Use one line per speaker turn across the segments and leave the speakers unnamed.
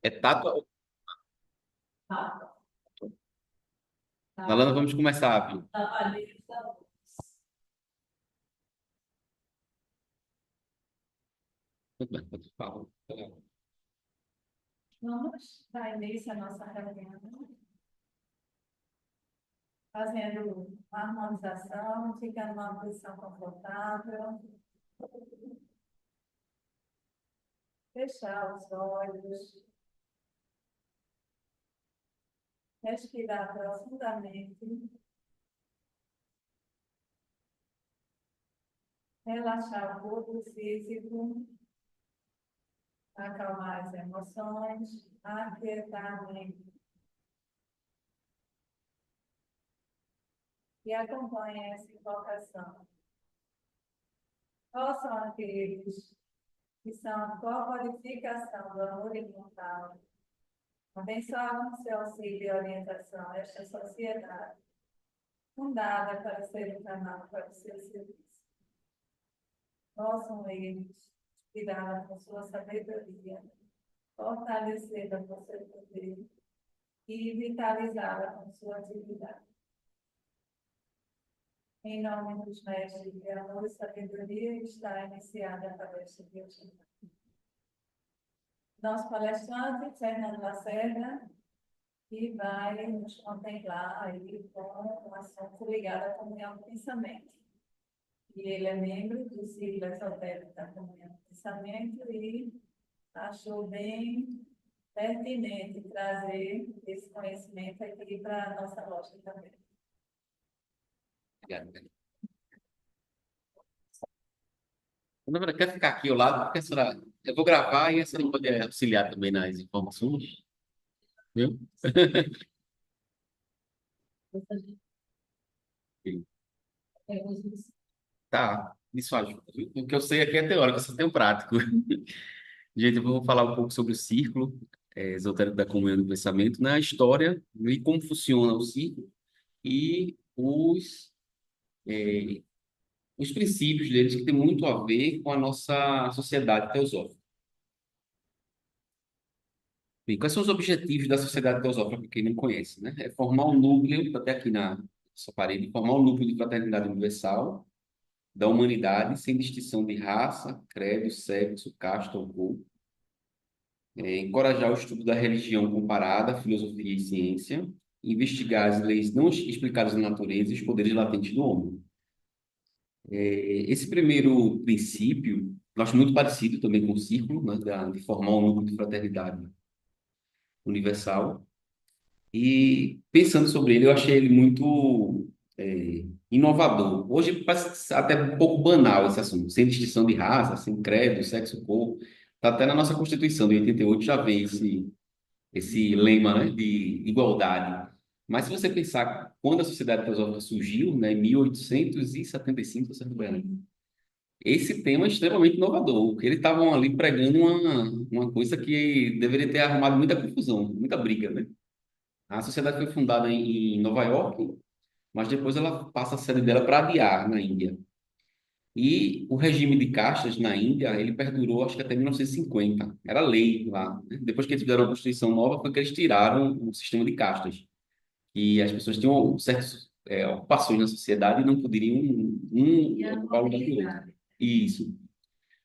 É Tato.
Tá, tá,
Nalana, vamos começar, viu?
trabalhista.
Tudo bem, pode falar.
Vamos dar início à nossa reunião, fazendo a harmonização, ficando numa posição confortável, fechar os olhos, respirar profundamente, relaxar o corpo físico, acalmar as emoções, aquietar a mente. E acompanhe essa invocação. Quais são aqueles que são a corporificação do amor imortal? Abençoar com seu auxílio e orientação esta sociedade, fundada para ser um canal para o seu serviço. Possam eles, inspirá-la com sua sabedoria, fortalecê-la com seu poder e vitalizá-la com sua atividade. Em nome dos mestres de amor e sabedoria, está iniciada a palestra de hoje. Nosso palestrante, Fernando Lacerda, que vai nos contemplar aí com um assunto ligado à comunhão do pensamento. E ele é membro do Círculo Esotérico da Comunhão do Pensamento e achou bem pertinente trazer esse conhecimento aqui para a nossa loja também.
Obrigado. Dona Vera, quer ficar aqui ao lado? Porque a senhora... Eu vou gravar e a senhora pode auxiliar também nas informações, viu? Tá, isso ajuda, viu? O que eu sei aqui é teórico, eu só tenho prático. Gente, eu vou falar um pouco sobre o círculo esotérico da comunhão do pensamento, na história e como funciona o círculo e os princípios deles que tem muito a ver com a nossa sociedade teosófica. Bem, quais são os objetivos da sociedade teosófica, para quem não conhece, né? É formar um núcleo, até aqui na sua parede, formar um núcleo de fraternidade universal da humanidade, sem distinção de raça, credo, sexo, casta ou cor. Encorajar o estudo da religião comparada, filosofia e ciência. Investigar as leis não explicadas na natureza e os poderes latentes do homem. Esse primeiro princípio, eu acho muito parecido também com o círculo, né, de formar um núcleo de fraternidade universal. E pensando sobre ele, eu achei ele muito inovador. Hoje parece até um pouco banal esse assunto, sem distinção de raça, sem credo, sexo, cor. Está até na nossa Constituição de 88 já vem esse lema, né, de igualdade. Mas se você pensar quando a Sociedade Teosófica surgiu, né, em 1875, se eu não me engano, esse tema é extremamente inovador, porque eles estavam ali pregando uma coisa que deveria ter arrumado muita confusão, muita briga, né? A sociedade foi fundada em Nova York, mas depois ela passa a sede dela para Adyar, na Índia. E o regime de castas na Índia, ele perdurou acho que até 1950. Era lei lá, né? Depois que eles fizeram a Constituição nova, foi que eles tiraram o sistema de castas. E as pessoas tinham certas ocupações na sociedade e não poderiam
E a
ocupar o lugar do outro.
mobilidade.
Isso.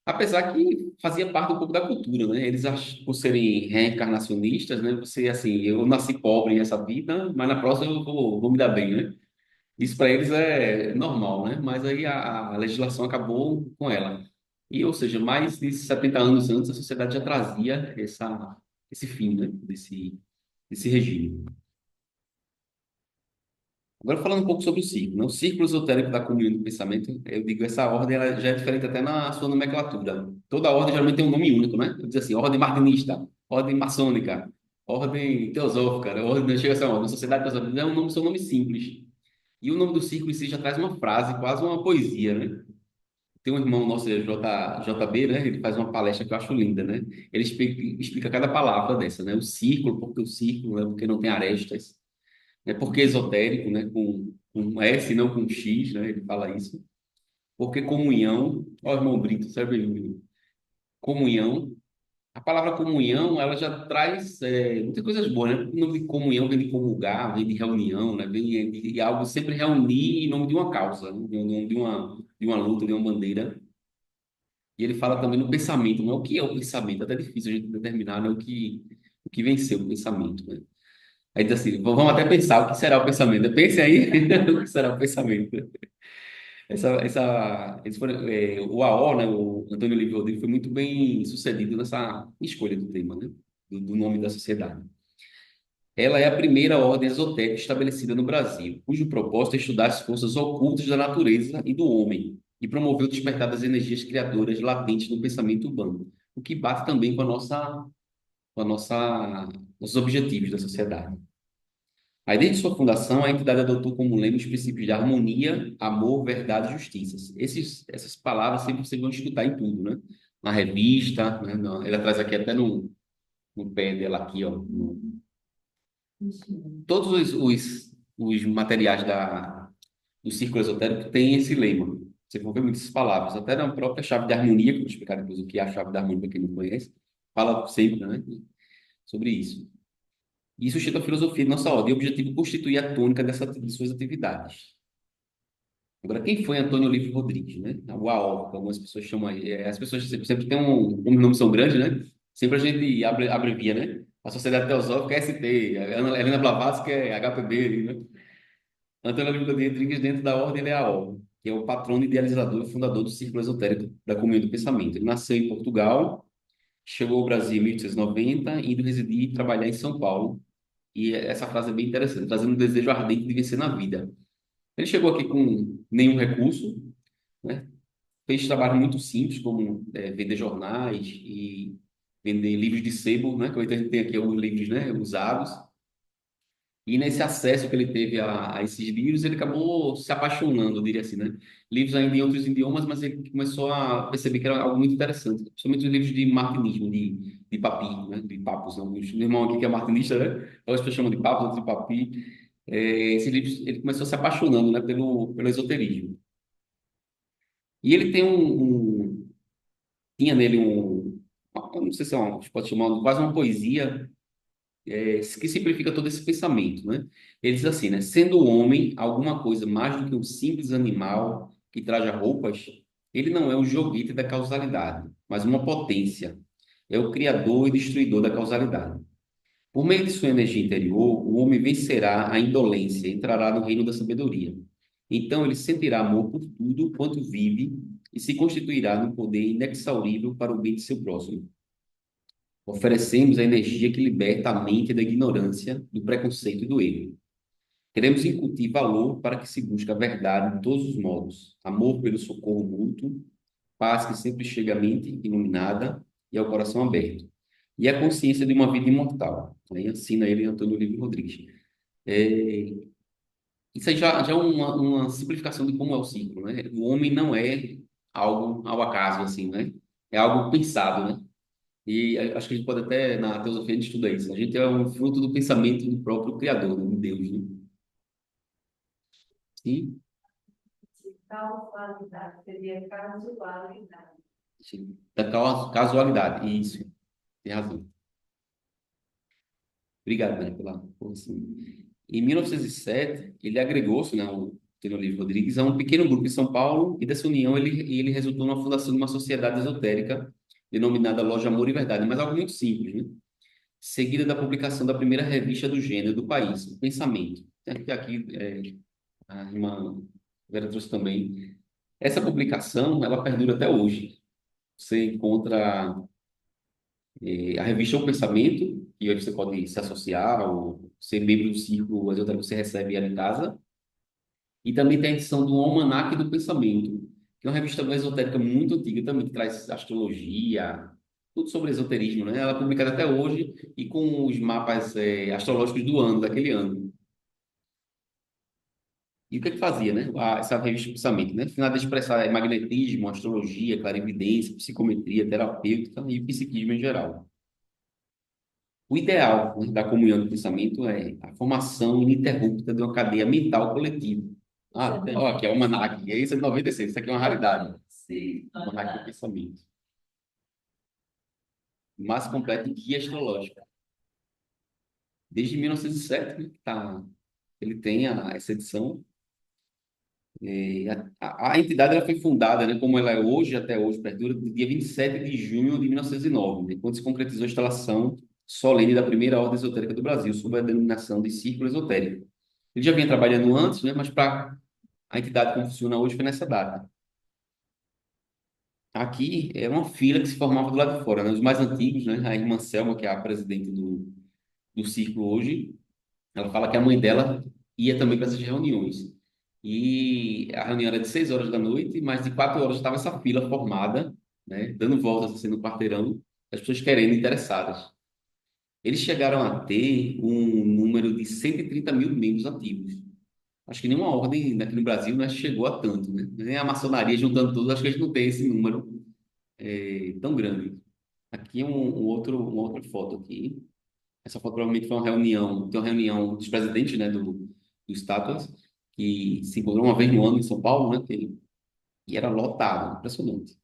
Apesar que fazia parte um pouco da cultura, né? Eles, por serem reencarnacionistas, né? Você, assim, eu nasci pobre nessa vida, mas na próxima eu vou me dar bem, né? Isso para eles é normal, né? Mas aí a legislação acabou com ela. E, ou seja, mais de 70 anos antes, a sociedade já trazia esse fim, né? Desse regime. Agora, falando um pouco sobre o círculo, né? O círculo esotérico da comunhão do pensamento, eu digo, essa ordem ela já é diferente até na sua nomenclatura. Toda ordem geralmente tem um nome único, né? Eu diz assim, ordem martinista, ordem maçônica, ordem teosófica, né? Ordem, chega a ser uma ordem, sociedade teosófica, é um nome, são nomes simples. E o nome do círculo em si já traz uma frase, quase uma poesia, né? Tem um irmão nosso, JB, né? Ele faz uma palestra que eu acho linda, né? Ele explica cada palavra dessa, né? O círculo, porque o círculo, né? Porque não tem arestas, né? Porque esotérico, né? Com um S, não com um X, né? Ele fala isso. Porque comunhão, ó, irmão Brito, serve aí, comunhão, A palavra comunhão, ela já traz muitas coisas boas, né? O nome de comunhão vem de comungar, vem de reunião, né? Vem de algo sempre reunir em nome de uma causa, né? Em nome de uma luta, de uma bandeira. E ele fala também no pensamento, não é o que é o pensamento, é até difícil a gente determinar, né? O que venceu o pensamento, né? Aí diz assim, vamos até pensar o que será o pensamento. Pense aí o que será o pensamento. O AO, né, o Antônio Oliveira Rodrigues, foi muito bem sucedido nessa escolha do tema, né, do nome da sociedade. Ela é a primeira ordem esotérica estabelecida no Brasil, cujo propósito é estudar as forças ocultas da natureza e do homem e promover o despertar das energias criadoras latentes no pensamento humano, o que bate também com nossos objetivos da sociedade. Aí, desde sua fundação, a entidade adotou como lema os princípios de harmonia, amor, verdade e justiça. Essas palavras sempre vocês vão escutar em tudo, né? Na revista, né? Ela traz aqui até no pé dela aqui, ó. Todos os materiais do Círculo Esotérico têm esse lema. Você vai ver muitas palavras. Até na própria chave de harmonia, que eu vou explicar depois o que é a chave de harmonia para quem não conhece, fala sempre, né? Sobre isso. E sustenta a filosofia de nossa ordem. E o objetivo é constituir a tônica de suas atividades. Agora, quem foi Antônio Oliveira Rodrigues, né? O AO, que algumas pessoas chamam aí. As pessoas sempre têm como os nomes são grandes, né? Sempre a gente abrevia, né? A Sociedade Teosófica é ST, a Helena Blavatsky é HPB, né? Antônio Oliveira Rodrigues, dentro da ordem, ele é AO, que é o patrono idealizador e fundador do Círculo Esotérico da Comunhão do Pensamento. Ele nasceu em Portugal, chegou ao Brasil em 1890, indo residir e trabalhar em São Paulo. E essa frase é bem interessante, trazendo um desejo ardente de vencer na vida. Ele chegou aqui com nenhum recurso, né? Fez trabalho muito simples, como vender jornais e vender livros de sebo, né? Que a gente tem aqui alguns livros, né? Usados. E nesse acesso que ele teve a esses livros, ele acabou se apaixonando, eu diria assim, né? Livros ainda em outros idiomas, mas ele começou a perceber que era algo muito interessante, principalmente os livros de martinismo, de Papi, né? De Papos, né? Meu irmão aqui que é martinista, né? Algumas pessoas chamam de Papos, outros de Papi. Esses livros, ele começou se apaixonando, né? Pelo esoterismo. E ele tinha nele eu não sei se a gente pode chamar, quase uma poesia que simplifica todo esse pensamento, né? Ele diz assim, né? Sendo o homem alguma coisa mais do que um simples animal que traja roupas, ele não é o joguete da causalidade, mas uma potência. É o criador e destruidor da causalidade. Por meio de sua energia interior, o homem vencerá a indolência, entrará no reino da sabedoria. Então ele sentirá amor por tudo quanto vive e se constituirá no poder inexaurível para o bem de seu próximo. Oferecemos a energia que liberta a mente da ignorância, do preconceito e do erro. Queremos incutir valor para que se busque a verdade de todos os modos, amor pelo socorro mútuo, paz que sempre chega à mente iluminada e ao coração aberto, e a consciência de uma vida imortal. Aí ensina ele Antônio Oliveira Rodrigues. É, isso aí já é uma simplificação de como é o ciclo, né? O homem não é algo ao acaso, assim, né? É algo pensado, né? E acho que a gente pode até, na teosofia, a gente estuda isso. A gente é um fruto do pensamento do próprio Criador, né? De Deus, né? Sim,
Causalidade, seria casualidade.
sim. Da casualidade, isso. Tem razão. Obrigado, né, por assim. Em 1907, ele agregou-se, né, o Tenor Livre Rodrigues, a um pequeno grupo em São Paulo, e dessa união ele resultou na fundação de uma sociedade esotérica denominada Loja Amor e Verdade, mas algo muito simples, né? Seguida da publicação da primeira revista do gênero do país, o Pensamento. Aqui, a irmã Vera trouxe também. Essa publicação, ela perdura até hoje. Você encontra a revista O Pensamento, e aí você pode se associar ou ser membro do círculo esotérico que você recebe ela em casa. E também tem a edição do Almanaque do Pensamento, que é uma revista esotérica muito antiga também, que traz astrologia, tudo sobre esoterismo, né? Ela é publicada até hoje e com os mapas astrológicos do ano, daquele ano. E o que é que fazia, né? Essa revista do Pensamento, né? Destinada a expressar magnetismo, astrologia, clarividência, psicometria, terapêutica e psiquismo em geral. O ideal, né, da comunhão do pensamento é a formação ininterrupta de uma cadeia mental coletiva. Ó, aqui é o almanaque, é isso é de 96, isso aqui é uma raridade. Sim, almanaque do pensamento. mais completa guia astrológica. Desde 1907, né, ele tem essa edição. A entidade ela foi fundada, né, como ela é hoje, até hoje, perdura, no dia 27 de junho de 1909, né, quando se concretizou a instalação solene da primeira ordem esotérica do Brasil, sob a denominação de Círculo Esotérico. Ele já vinha trabalhando antes, né, mas para a entidade como funciona hoje foi nessa data. Aqui é uma fila que se formava do lado de fora, né, os mais antigos, né, a irmã Selma, que é a presidente do Círculo hoje, ela fala que a mãe dela ia também para essas reuniões. E a reunião era de 6 horas da noite, mas de 4 horas estava essa fila formada, né, dando voltas assim no quarteirão, as pessoas querendo, interessadas. Eles chegaram a ter um número de 130 mil membros ativos. Acho que nenhuma ordem aqui no Brasil, né, chegou a tanto, né? Nem a maçonaria juntando tudo, acho que a gente não tem esse número tão grande. Aqui uma outra foto aqui. Essa foto provavelmente foi uma reunião, tem uma reunião dos presidentes, né, do Estátuas, que se encontrou uma vez no ano em São Paulo, né, e era lotado, impressionante.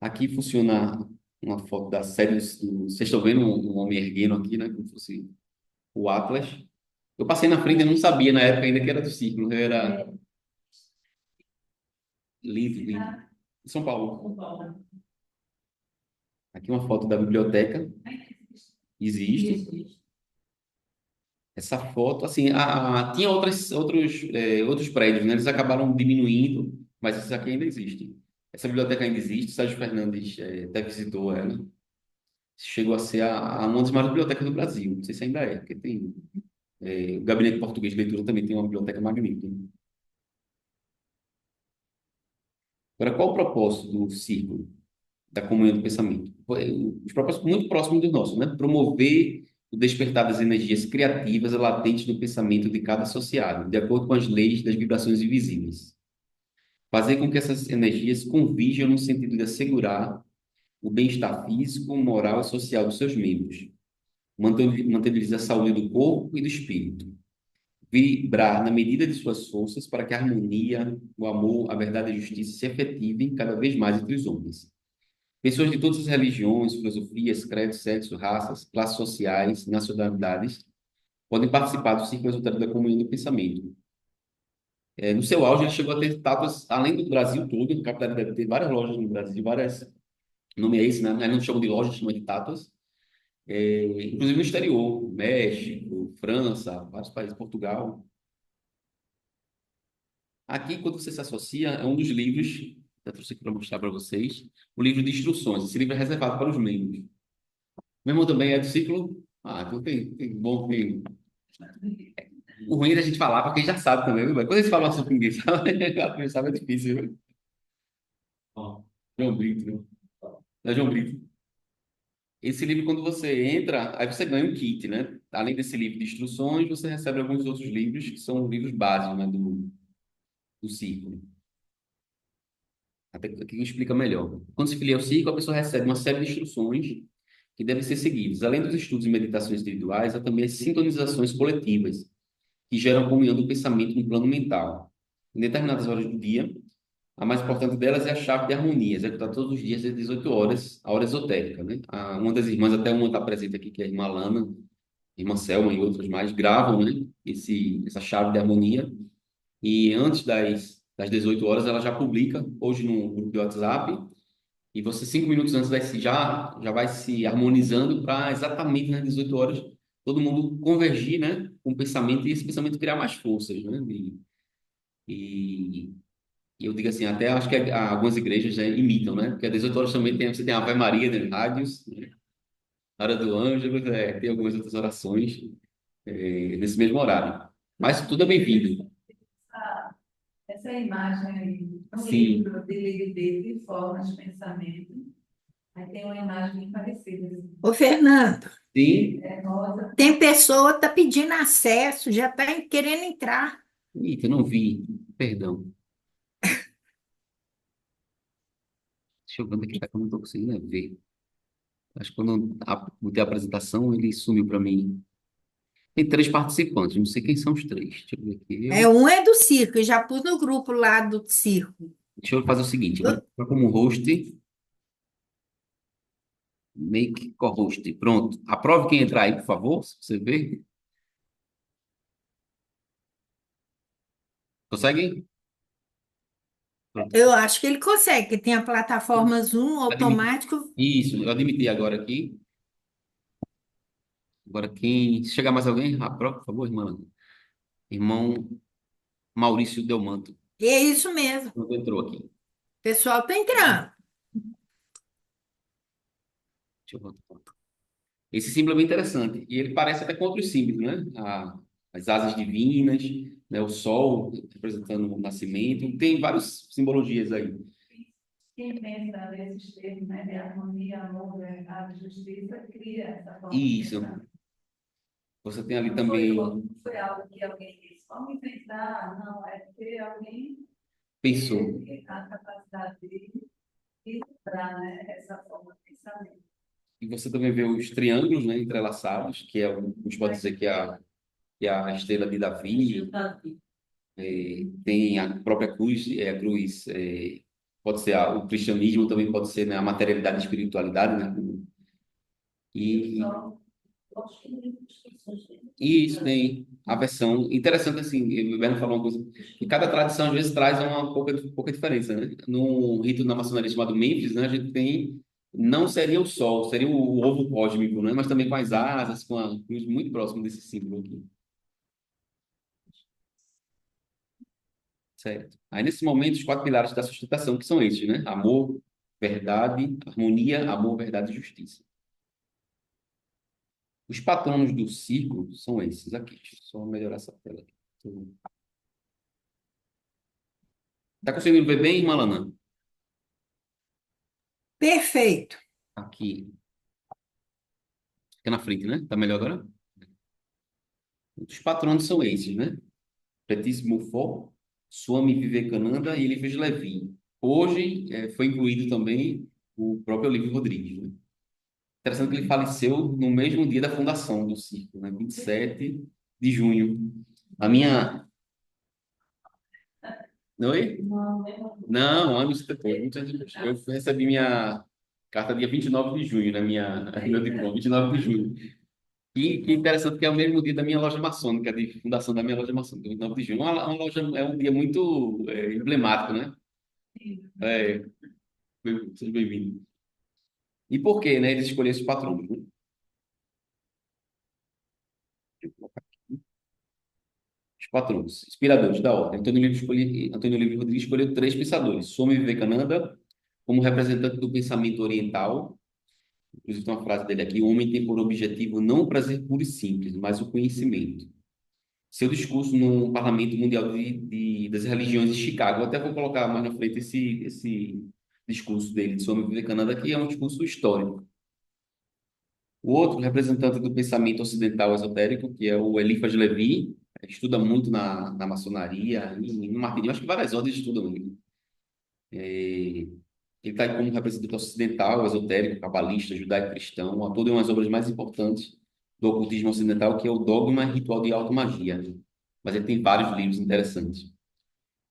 Aqui funciona uma foto da série, vocês estão vendo um homem erguendo aqui, né, como se fosse o Atlas. Eu passei na frente e não sabia na época ainda que era do Círculo, era lindo, lindo. Em São Paulo. Aqui uma foto da biblioteca, existe. Essa foto, assim, tinha outros prédios, né? Eles acabaram diminuindo, mas isso aqui ainda existe. Essa biblioteca ainda existe, Sérgio Fernandes até visitou ela. Chegou a ser uma das maiores bibliotecas do Brasil. Não sei se ainda é, porque tem o Gabinete Português de Leitura também tem uma biblioteca magnífica. Agora, qual o propósito do círculo, da comunhão do pensamento? Os propósitos muito próximos dos nossos, né? Promover o despertar das energias criativas e latentes no pensamento de cada associado, de acordo com as leis das vibrações invisíveis. Fazer com que essas energias convirjam no sentido de assegurar o bem-estar físico, moral e social dos seus membros, mantendo-lhes a saúde do corpo e do espírito. Vibrar na medida de suas forças para que a harmonia, o amor, a verdade e a justiça se efetivem cada vez mais entre os homens. Pessoas de todas as religiões, filosofias, credos, sexos, raças, classes sociais, nacionalidades podem participar do círculo esotérico da comunhão do pensamento. No seu auge, ele chegou a ter estátuas além do Brasil todo, no capital deve ter várias lojas no Brasil, várias, o nome é esse, né? Eles não chamam de lojas, chamam de estátuas. Inclusive no exterior, México, França, vários países, Portugal. Aqui, quando você se associa, é um dos livros, eu trouxe aqui para mostrar para vocês, o livro de instruções. Esse livro é reservado para os membros. Meu irmão também é do ciclo. Então tem bom, tem. O ruim é da gente falar, porque já sabe também, viu? Quando eles falam assim com ninguém sabe, sabe é difícil, viu? Ó, João Brito, né? É João Brito. Esse livro, quando você entra, aí você ganha um kit, né? Além desse livro de instruções, você recebe alguns outros livros, que são livros básicos, né, do círculo. Até que aqui explica melhor. Quando se filia ao círculo, a pessoa recebe uma série de instruções que devem ser seguidas. Além dos estudos e meditações individuais, há também as sintonizações coletivas, que geram a comunhão do pensamento no plano mental. Em determinadas horas do dia, a mais importante delas é a chave de harmonia, executada todos os dias às 18 horas, a hora esotérica, né? Uma das irmãs, até uma está presente aqui, que é a irmã Lana, irmã Selma e outras mais, gravam, né, essa chave de harmonia. E antes das 18 horas, ela já publica, hoje no grupo de WhatsApp, e você, 5 minutos antes, já vai se harmonizando para exatamente nas 18 horas todo mundo convergir, né, com o pensamento e esse pensamento criar mais forças, né? E, e eu digo assim, até acho que algumas igrejas já imitam, né? Porque às 18 horas também você tem a Ave Maria, né, rádios, né? A hora do Ângelo, tem algumas outras orações nesse mesmo horário. Mas tudo é bem-vindo.
Essa imagem aí, um
Sim,
livro de liquidez e formas de pensamento. Aí tem uma imagem bem parecida.
Ô, Fernando,
sim.
É rosa.
tem pessoa que tá pedindo acesso, já tá querendo entrar.
Eita, eu não vi. Perdão. Deixa eu ver onde é que tá, que eu não estou conseguindo ver. Acho que quando botei a apresentação, ele sumiu para mim. Tem 3 participantes, não sei quem são os 3. Deixa eu ver aqui.
Um é do circo, eu já pus no grupo lá do circo.
Deixa eu fazer o seguinte, eu vou colocar como host. Make co-host. Pronto. Aprove quem entrar aí, por favor, se você ver. Consegue? Pronto.
Eu acho que ele consegue, que tem a plataforma Zoom
Admiti.
automático.
Isso, eu admiti agora aqui. Agora quem... Se chegar mais alguém, aprove, por favor, irmã. Irmão Maurício Delmanto.
E é isso mesmo. O
Pronto, entrou aqui.
pessoal tá entrando.
Deixa eu voltar. Esse símbolo é bem interessante. E ele parece até com outros símbolos, né? As asas divinas, né? O sol representando o nascimento. Tem várias simbologias aí.
Quem pensa nesses termos, né, de harmonia, amor, verdade, justiça, cria essa forma de
Isso.
pensar.
Você tem ali
Não
também,
foi algo que alguém disse, vamos inventar, não, é porque alguém
pensou.
teve a capacidade de ilustrar, né, essa forma de pensamento.
E você também vê os triângulos, né, entrelaçados, que é, a gente pode dizer que é a estrela de Davi. Tem a própria cruz, a cruz, pode ser o cristianismo, também pode ser, né, a materialidade e espiritualidade, né? E, e isso tem a versão interessante assim, o Berno falou uma coisa que cada tradição às vezes traz uma pouca diferença, né? No rito na maçonaria chamado Mênfis, né, a gente tem não seria o sol, seria o ovo cósmico, né? Mas também com as asas, com a cruz muito próximo desse símbolo aqui. Certo. Aí, nesse momento, os quatro pilares da sustentação, que são esses, né? Amor, verdade, harmonia, amor, verdade e justiça. Os patronos do círculo são esses aqui. Deixa eu só melhorar essa tela aqui. Tá conseguindo ver bem, Malana?
Perfeito.
Aqui. Fica na frente, né? Tá melhor agora? Os patronos são esses, né? Petit Mufo, Swami Vivekananda e Eliphas Levi. Hoje, foi incluído também o próprio Olívio Rodrigues, né? Interessante que ele faleceu no mesmo dia da fundação do círculo, né? 27 de junho. A minha... Oi? Não, anos depois. Muitos anos depois. Eu recebi minha carta dia 29 de junho, meu diploma, 29 de junho. E que interessante que é o mesmo dia da minha loja maçônica, de fundação da minha loja maçônica, 29 de junho. Uma loja, é um dia muito emblemático, né? É, seja bem-vindo. E por que, né, eles escolheram esses patrões, né? Os patrões, inspiradores da ordem. Antônio Livre Rodrigues escolheu três pensadores. Swami Vivekananda, como representante do pensamento oriental. Inclusive, tem uma frase dele aqui: o homem tem por objetivo não o prazer puro e simples, mas o conhecimento. Seu discurso no Parlamento Mundial das Religiões de Chicago. Eu até vou colocar mais na frente esse discurso dele, de Swami Vivekananda, que é um discurso histórico. O outro representante do pensamento ocidental esotérico, que é o Eliphas Levi, estuda muito na maçonaria e no martinismo, acho que várias ordens estudam ele. Ele está como representante ocidental, esotérico, cabalista, judaico-cristão, autor de umas obras mais importantes do ocultismo ocidental, que é o Dogma e Ritual de Automagia. Mas ele tem vários livros interessantes.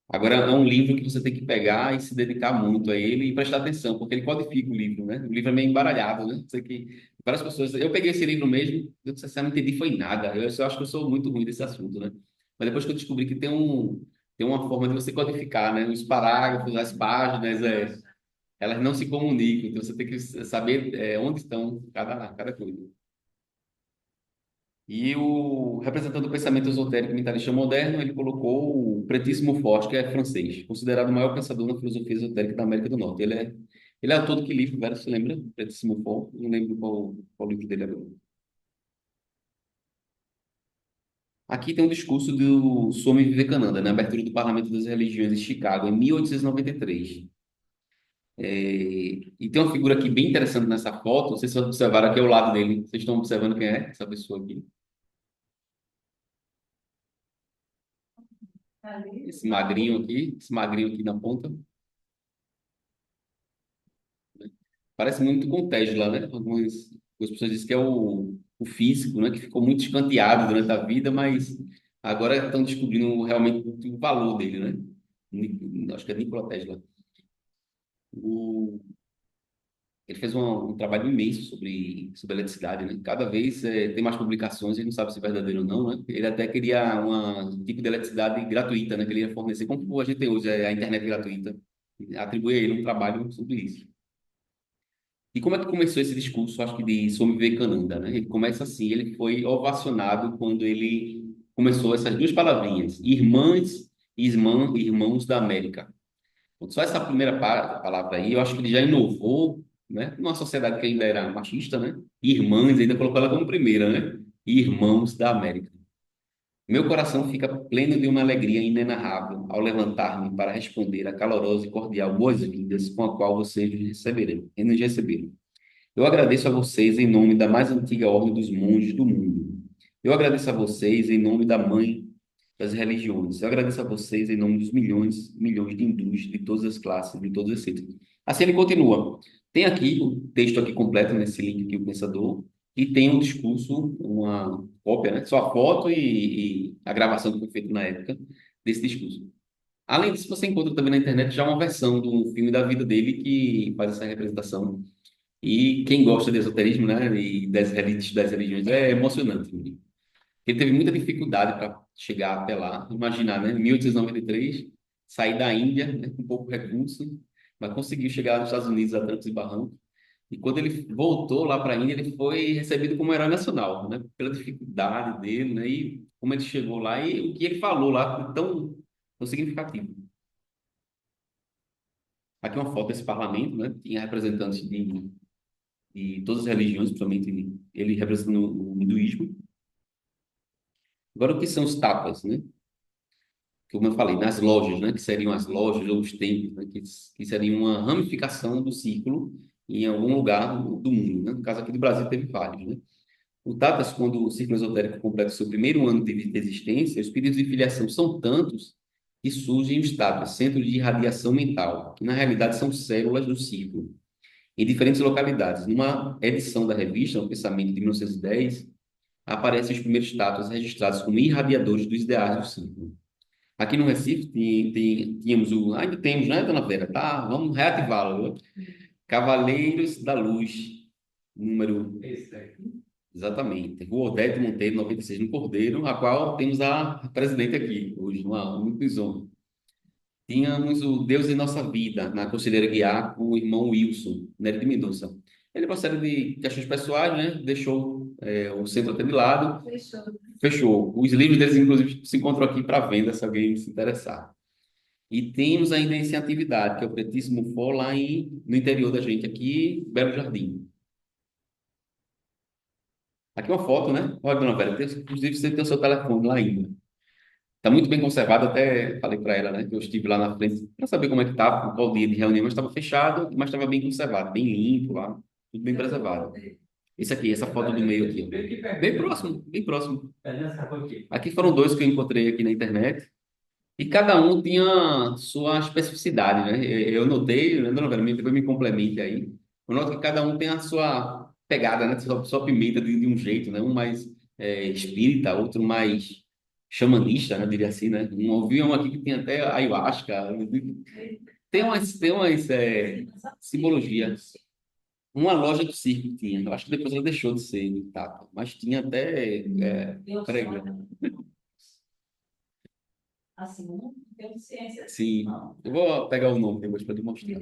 Agora, é um livro que você tem que pegar e se dedicar muito a ele e prestar atenção, porque ele codifica o livro, né? O livro é meio embaralhado, né? Sei que várias pessoas... Eu peguei esse livro mesmo, eu não entendi foi nada. Eu só acho que eu sou muito ruim desse assunto, né? Mas depois que eu descobri que tem uma forma de você codificar, né? Os parágrafos, as páginas, elas não se comunicam, então você tem que saber onde estão cada coisa. E o representante do pensamento esotérico e mentalista moderno, ele colocou o Pretíssimo Forte, que é francês, considerado o maior pensador na filosofia esotérica da América do Norte. Ele é autor de que livro, velho? Você lembra? Pretíssimo Forte? Não lembro qual livro dele agora. Aqui tem um discurso do Swami Vivekananda, na abertura do Parlamento das Religiões em Chicago, em 1893. E tem uma figura aqui bem interessante nessa foto, não sei se vocês observaram aqui ao lado dele. Vocês estão observando quem é essa pessoa aqui? Esse magrinho aqui na ponta. Parece muito com o Tesla, né? Algumas pessoas dizem que é o físico, né? Que ficou muito escanteado durante a vida, mas agora estão descobrindo realmente o valor dele, né? Acho que é Nikola Tesla. Ele fez um trabalho imenso sobre eletricidade, né? Cada vez tem mais publicações, a gente não sabe se é verdadeiro ou não, né? Ele até queria um tipo de eletricidade gratuita, né? Que ele ia fornecer, como a gente tem hoje, a internet gratuita. Atribui a ele um trabalho sobre isso. E como é que começou esse discurso, acho que de Swami Vivekananda, né? Ele começa assim, ele foi ovacionado quando ele começou essas duas palavrinhas, irmãs e irmãos da América. Só essa primeira palavra aí, eu acho que ele já inovou, né? Numa sociedade que ainda era machista, né? Irmãs, ainda colocou ela como primeira, né? Irmãos da América. Meu coração fica pleno de uma alegria inenarrável ao levantar-me para responder a calorosa e cordial boas-vindas com a qual vocês nos receberam. Eu agradeço a vocês em nome da mais antiga ordem dos monges do mundo. Eu agradeço a vocês em nome da mãe das religiões. Eu agradeço a vocês em nome dos milhões de hindus de todas as classes, de todas as seitas. Assim ele continua. Tem aqui o texto aqui completo nesse link aqui, o Pensador, e tem um discurso, uma cópia, né? Só a foto e a gravação que foi feita na época desse discurso. Além disso, você encontra também na internet já uma versão do filme da vida dele que faz essa representação. E quem gosta de esoterismo, né, e das religiões, é emocionante. Ele teve muita dificuldade para chegar até lá. Imaginar, né? 1893, sair da Índia, né, com pouco recurso, mas conseguiu chegar nos Estados Unidos a trancos e barrancos. E quando ele voltou lá para a Índia, ele foi recebido como herói nacional, né? Pela dificuldade dele, né? E como ele chegou lá e o que ele falou lá foi tão significativo. Aqui uma foto desse parlamento, né? Tinha representantes de todas as religiões, principalmente ele representando o hinduísmo. Agora, o que são os tapas, né? Como eu falei, nas lojas, né, que seriam as lojas ou os templos, né, que seriam uma ramificação do círculo em algum lugar do mundo, né? No caso aqui do Brasil teve vários, né? O Tatas, quando o círculo esotérico completa seu primeiro ano de existência, os pedidos de filiação são tantos que surgem os Tatas, centros de irradiação mental, que na realidade são células do círculo, em diferentes localidades. Numa edição da revista, O Pensamento de 1910, aparecem os primeiros Tatas registrados como irradiadores dos ideais do círculo. Aqui no Recife tínhamos ainda temos, né, dona Vera? Tá, vamos reativá-lo, viu? Cavaleiros da Luz, número. Esse aqui. Exatamente. Rua Odete Monteiro, 96, no Cordeiro, a qual temos a presidente aqui, hoje, uma muito honra. Tínhamos o Deus em Nossa Vida, na Conselheira Guiar, com o irmão Wilson, Nery de Mendonça. Ele, por série de questões pessoais, né, deixou o centro até de lado.
Fechou.
Fechou. Os livros deles, inclusive, se encontram aqui para venda, se alguém se interessar. E temos ainda essa atividade, que é o Pretíssimo For, lá no interior da gente, aqui, Belo Jardim. Aqui uma foto, né? Olha, dona Vera, inclusive você tem o seu telefone lá ainda. Está muito bem conservado, até falei para ela, né? Que eu estive lá na frente para saber como é que estava, qual dia de reunião, mas estava fechado, mas estava bem conservado, bem limpo lá, tudo bem preservado. Esse aqui, essa foto do meio aqui, ó. Bem próximo, bem próximo. Aqui foram dois que eu encontrei aqui na internet. E cada um tinha sua especificidade, né? Eu notei, né, dona Vera, depois me complemente aí. Eu noto que cada um tem a sua pegada, né? Sua pimenta de um jeito, né? Um mais espírita, outro mais xamanista, né? Diria assim, né? Vi um aqui que tem até ayahuasca. Tem umas simbologias. Uma loja do circo tinha. Eu acho que depois ela deixou de ser, tá? Mas tinha até prego.
Assim, não tem ciência.
Sim, eu vou pegar o nome depois para te mostrar.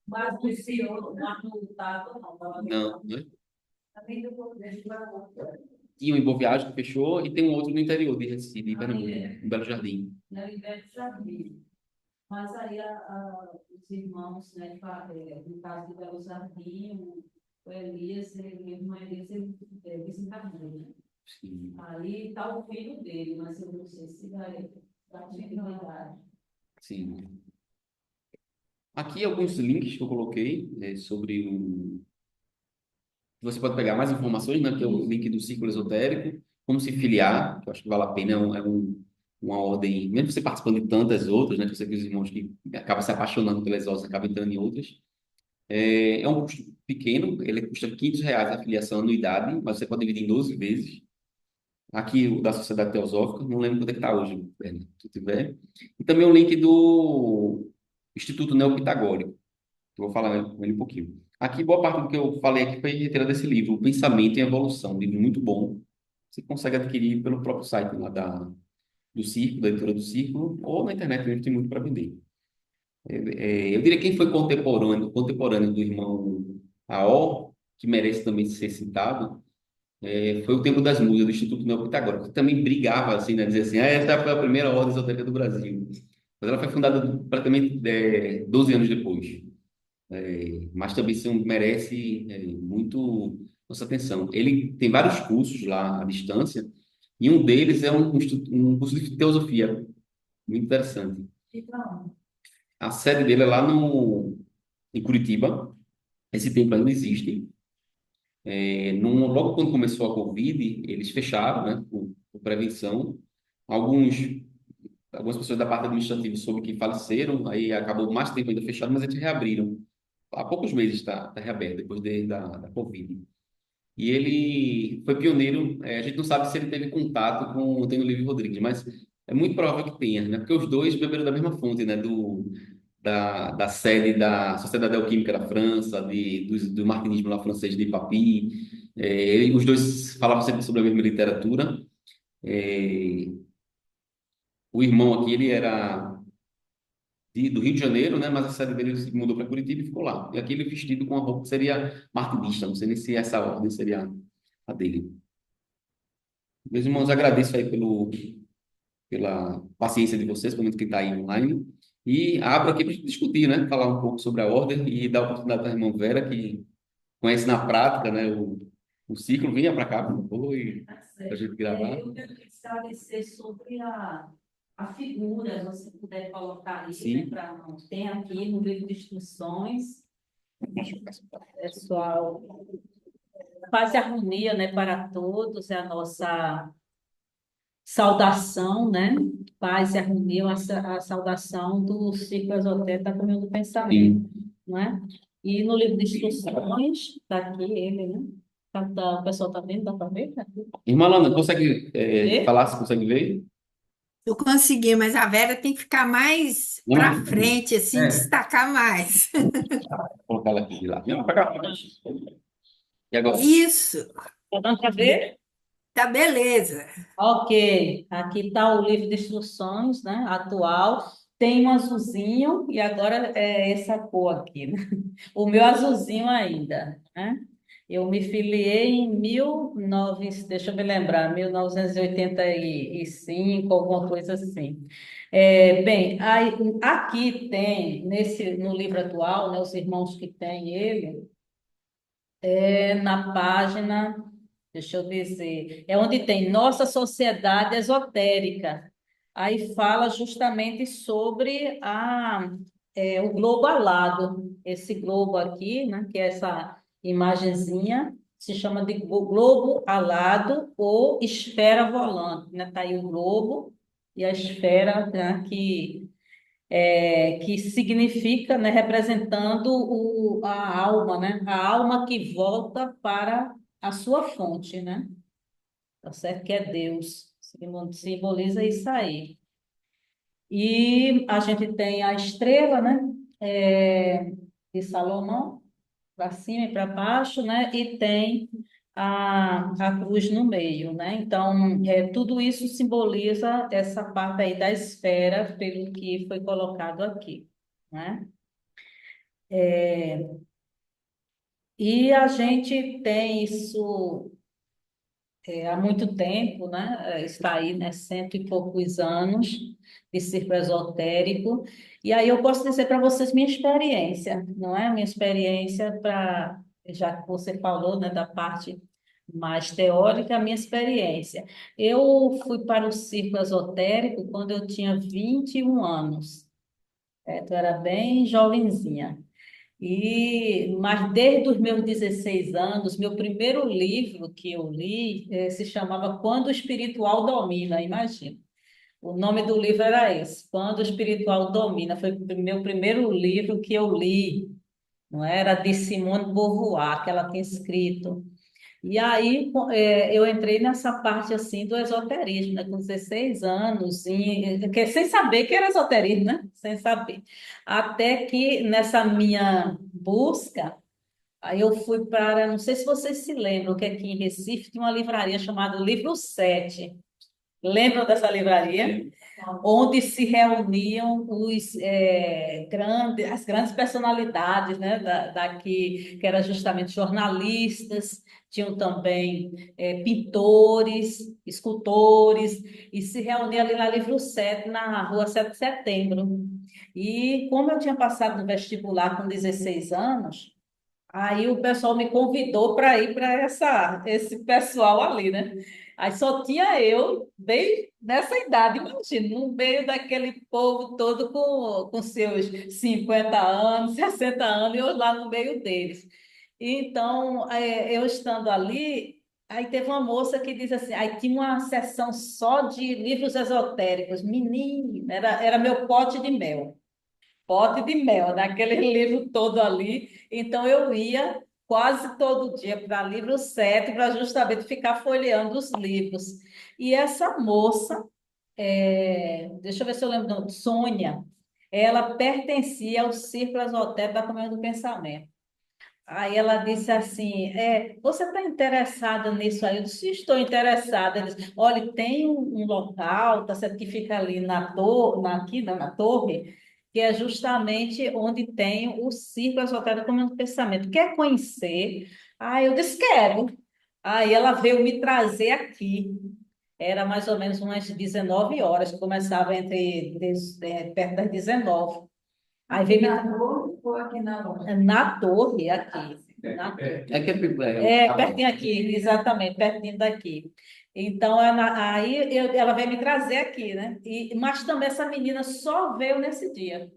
Mas do senhor, mas no Estado, não.
Não, né?
Também do poder de valor.
Tinha um em Boa Viagem que fechou e tem um outro no interior de Recife, de Pernambuco, em Belo Jardim.
Na Liberta Jardim. Mas aí os irmãos, né, no caso do Belo Jardim, o Elias, o irmão Elias, ele desencarnou, né?
Sim,
Aí está o filho dele, mas eu não sei se vai dar continuidade.
sim. Aqui alguns links que eu coloquei sobre o. Você pode pegar mais informações, né? Que é o link do Círculo Esotérico, como se filiar, que eu acho que vale a pena, uma ordem, mesmo você participando de tantas outras, né? Que você vê os irmãos que acabam se apaixonando pelas outras, acabam entrando em outras. É um custo pequeno, ele custa R$ 500 a filiação anuidade, mas você pode dividir em 12 vezes. Aqui o da Sociedade Teosófica, não lembro quanto é que está hoje, se tiver. E também o link do Instituto Neopitagórico. Eu vou falar com ele um pouquinho. Aqui, boa parte do que eu falei aqui foi retirado desse livro, O Pensamento em Evolução, um livro muito bom. Você consegue adquirir pelo próprio site lá do Círculo, da editora do Círculo, ou na internet mesmo, tem muito para vender. Eu diria que quem foi contemporâneo do irmão A.O., que merece também ser citado, foi o Templo das Musas, do Instituto Neopitagórico, que também brigava, assim, né, dizer assim, essa foi a primeira ordem esotérica do Brasil. Mas ela foi fundada praticamente 12 anos depois. Mas também merece muito nossa atenção. Ele tem vários cursos lá à distância, e um deles é um curso de teosofia, muito interessante.
Então,
A sede dele é lá no, em Curitiba. Esse templo ainda existe. Logo quando começou a Covid, eles fecharam, né, por prevenção. Alguns, algumas pessoas da parte administrativa soube que faleceram, aí acabou mais tempo ainda fechado, mas eles reabriram. Há poucos meses está reaberto, depois da Covid. E ele foi pioneiro. A gente não sabe se ele teve contato com o Antônio Livre Rodrigues, mas é muito provável que tenha, né? Porque os dois beberam da mesma fonte, né? Da sede da Sociedade Alquímica da França, do martinismo lá francês de Papy. Os dois falavam sempre sobre a mesma literatura. É, o irmão aqui, ele era do Rio de Janeiro, né? Mas a sede dele se mudou para Curitiba e ficou lá. E aqui ele vestido com a roupa que seria martinista, não sei nem se essa ordem seria a dele. Meus irmãos, agradeço aí pela paciência de vocês, pelo menos quem está aí online. E abro aqui para discutir, né? Falar um pouco sobre a ordem e dar a oportunidade para a irmã Vera, que conhece na prática, né, o ciclo. Vinha para cá, por favor, e
Tá
para a
certo.
gente gravar.
Eu queria esclarecer sobre a figura, se você puder colocar aí, né,
Sim.
para não. Tem aqui no livro de instruções, pessoal, paz e harmonia, né, para todos, é a nossa saudação, né? Paz e harmonia, a saudação do ciclo esotérico da comunhão do pensamento,
Sim.
não é? E no livro de instruções, está aqui ele, né? O pessoal está vendo? Dá para ver? Tá aqui.
Irmã Lana, consegue
Vê?
falar, se consegue ver?
Eu consegui, mas a Vera tem que ficar mais
Não,
para
mas...
frente, assim, destacar mais.
Vou colocar ela aqui de lá. Vem para cá. E agora?
Isso,
Tá dando para ver?
tá beleza.
Ok, aqui está o livro de instruções, né, atual. Tem um azulzinho e agora é essa cor aqui, né? O meu azulzinho ainda, né? Eu me filiei em 19, deixa eu me lembrar, 1985, alguma coisa assim. Bem, aqui tem, no livro atual, né, os irmãos que têm ele, na página, deixa eu dizer, é onde tem Nossa Sociedade Esotérica. Aí fala justamente sobre o globo alado. Esse globo aqui, né, que é essa imagenzinha, se chama de globo alado ou esfera volante. Né? Tá aí o globo e a esfera, né, que significa, né, representando a alma, né? A alma que volta para a sua fonte, né? Tá certo? Que é Deus. Simboliza isso aí. E a gente tem a estrela, né? De Salomão, para cima e para baixo, né? E tem a cruz no meio, né? Então, tudo isso simboliza essa parte aí da esfera, pelo que foi colocado aqui, né? E a gente tem isso há muito tempo, né? Está aí, né? Cento e poucos anos de círculo esotérico. E aí eu posso dizer para vocês minha experiência, não é? Minha experiência já que você falou, né, da parte mais teórica, a minha experiência. Eu fui para o círculo esotérico quando eu tinha 21 anos. Então, eu era bem jovenzinha. Mas desde os meus 16 anos, meu primeiro livro que eu li se chamava Quando o Espiritual Domina, imagina. O nome do livro era esse, Quando o Espiritual Domina. Foi o meu primeiro livro que eu li, não era de Simone de Beauvoir, que ela tinha escrito. E aí eu entrei nessa parte assim do esoterismo, né, com 16 anos, sem saber que era esoterismo, né? Sem saber. Até que nessa minha busca, aí eu fui para, não sei se vocês se lembram, que aqui em Recife tinha uma livraria chamada Livro 7. Lembram dessa livraria? Onde se reuniam as grandes personalidades, né, daqui, que eram justamente jornalistas, tinham também pintores, escultores, e se reunia ali na Livro 7, na rua 7 de Setembro. E como eu tinha passado no vestibular com 16 anos, aí o pessoal me convidou para ir para esse pessoal ali, né? Aí só tinha eu, bem nessa idade, imagina, no meio daquele povo todo com seus 50 anos, 60 anos, e eu lá no meio deles. Então, eu estando ali, aí teve uma moça que disse assim, aí tinha uma sessão só de livros esotéricos. Menino, era meu pote de mel, naquele livro todo ali. Então, eu ia quase todo dia para livro 7 para justamente ficar folheando os livros. E essa moça, deixa eu ver se eu lembro, não, Sônia, ela pertencia ao Círculo Esotérico da Comunhão do Pensamento. Aí ela disse assim, você está interessada nisso aí? Eu disse, estou interessada. Ela disse, olha, tem um local, tá certo, que fica ali aqui, na torre, que é justamente onde tem o Círculo Esotérico do Pensamento. Quer conhecer? Aí eu disse, quero. Aí ela veio me trazer aqui. Era mais ou menos umas 19 horas, que começava perto das 19. Aí veio
Na rua ou aqui na loja?
na torre aqui. Na torre.
É que é,
Pertinho aqui, exatamente, pertinho daqui. Então, ela veio me trazer aqui, né? Mas também essa menina só veio nesse dia.